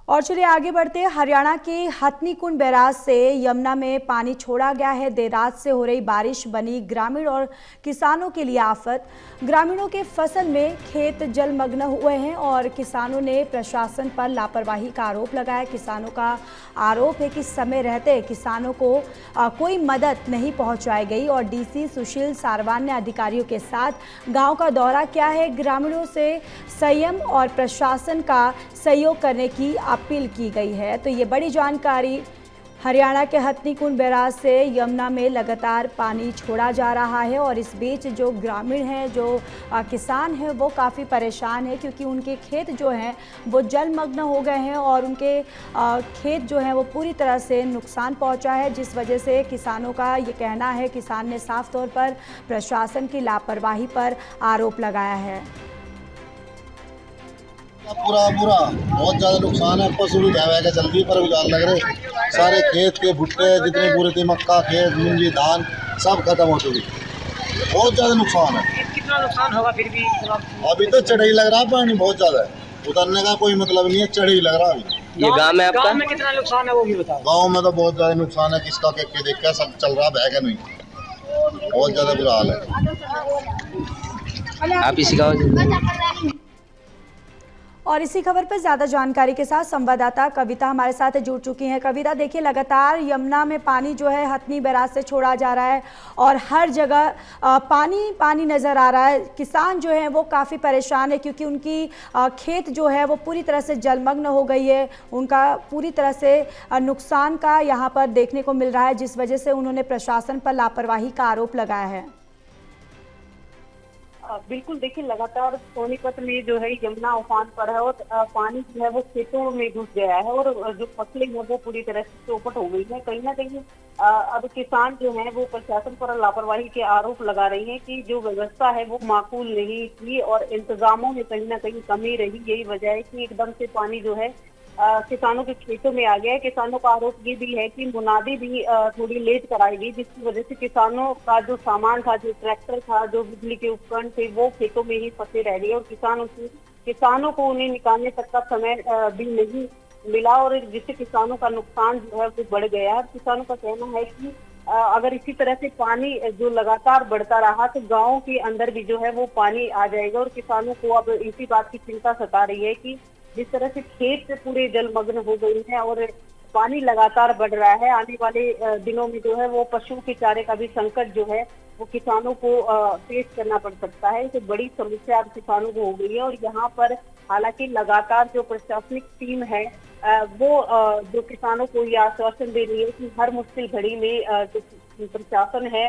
और चलिए आगे बढ़ते हैं। हरियाणा के हथनीकुंड बैराज से यमुना में पानी छोड़ा गया है। देर रात से हो रही बारिश बनी ग्रामीण और किसानों के लिए आफत। ग्रामीणों के फसल में खेत जलमग्न हुए हैं और किसानों ने प्रशासन पर लापरवाही का आरोप लगाया। किसानों का आरोप है कि समय रहते किसानों को कोई मदद नहीं पहुंचाई गई और डीसी सुशील सारवान ने अधिकारियों के साथ गांव का दौरा किया है। ग्रामीणों से संयम और प्रशासन का सहयोग करने की अपील की गई है। तो ये बड़ी जानकारी। हरियाणा के हथनीकुंड बैराज से यमुना में लगातार पानी छोड़ा जा रहा है और इस बीच जो ग्रामीण हैं, जो किसान हैं, वो काफ़ी परेशान है क्योंकि उनके खेत जो हैं वो जलमग्न हो गए हैं और उनके खेत जो हैं वो पूरी तरह से नुकसान पहुंचा है, जिस वजह से किसानों का ये कहना है, किसान ने साफ तौर पर प्रशासन की लापरवाही पर आरोप लगाया है। पूरा बुरा बहुत ज्यादा नुकसान है। पशु भी ढह के चलती पर उजाल लग रहे। सारे खेत के भुट्टे जितने पूरे थे, मक्का खेत, मूंगी, धान सब खत्म हो चुकी। बहुत ज्यादा नुकसान है। कितना नुकसान होगा फिर भी? अभी तो चढ़ाई लग रहा है, पानी बहुत ज्यादा है, उतरने का कोई मतलब नहीं है, चढ़ाई लग रहा है अभी। ये गांव में आपका? गांव में कितना नुकसान है वो भी बताओ। गाँव में तो बहुत ज्यादा नुकसान है, किसका के देख के सब चल रहा है नहीं। बहुत ज्यादा बुरा हाल है। आप इसी गाँव? और इसी खबर पर ज्यादा जानकारी के साथ संवाददाता कविता हमारे साथ जुड़ चुकी हैं। कविता, देखिए लगातार यमुना में पानी जो है हथनी बैराज से छोड़ा जा रहा है और हर जगह पानी पानी नजर आ रहा है। किसान जो है वो काफ़ी परेशान है क्योंकि उनकी खेत जो है वो पूरी तरह से जलमग्न हो गई है। उनका पूरी तरह से नुकसान का यहाँ पर देखने को मिल रहा है, जिस वजह से उन्होंने प्रशासन पर लापरवाही का आरोप लगाया है। बिल्कुल, देखिए लगातार सोनीपत में जो है यमुना उफान पर है और पानी जो है वो खेतों में घुस गया है और जो फसलें हैं वो पूरी तरह से चौपट हो गई है। कहीं ना कहीं अब किसान जो है वो प्रशासन पर लापरवाही के आरोप लगा रही हैं कि जो व्यवस्था है वो माकूल नहीं थी और इंतजामों में कहीं ना कहीं कमी रही। यही वजह है कि एकदम से पानी जो है किसानों के खेतों में आ गया है। किसानों का आरोप ये भी है कि मुनादी भी थोड़ी लेट कराई गई, जिसकी वजह से किसानों का जो सामान था, जो ट्रैक्टर था, जो बिजली के उपकरण थे, वो खेतों में ही फंसे रह गए और किसानों को उन्हें निकालने तक का समय भी नहीं मिला और जिससे किसानों का नुकसान जो है वो बढ़ गया है। किसानों का कहना है कि अगर इसी तरह से पानी जो लगातार बढ़ता रहा तो गाँव के अंदर भी जो है वो पानी आ जाएगा और किसानों को अब इसी बात की चिंता सता रही है कि जिस तरह से खेत पूरे जलमग्न हो गई है और पानी लगातार बढ़ रहा है, आने वाले दिनों में जो है वो पशुओं के चारे का भी संकट जो है वो किसानों को फेस करना पड़ सकता है। तो बड़ी समस्या अब किसानों को हो गई है और यहाँ पर हालांकि लगातार जो प्रशासनिक टीम है वो जो किसानों को ये आश्वासन दे रही है कि हर मुश्किल घड़ी में जो प्रशासन है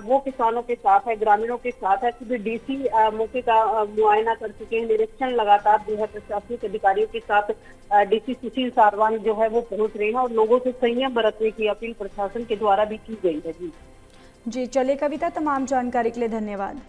वो किसानों के साथ है, ग्रामीणों के साथ है। क्योंकि डीसी मौके का मुआयना कर चुके हैं, निरीक्षण लगातार जो है प्रशासनिक अधिकारियों के साथ डीसी सुशील सारवान जो है वो पहुंच रहे हैं और लोगों से संयम बरतने की अपील प्रशासन के द्वारा भी की गई है। जी चलिए कविता, तमाम जानकारी के लिए धन्यवाद।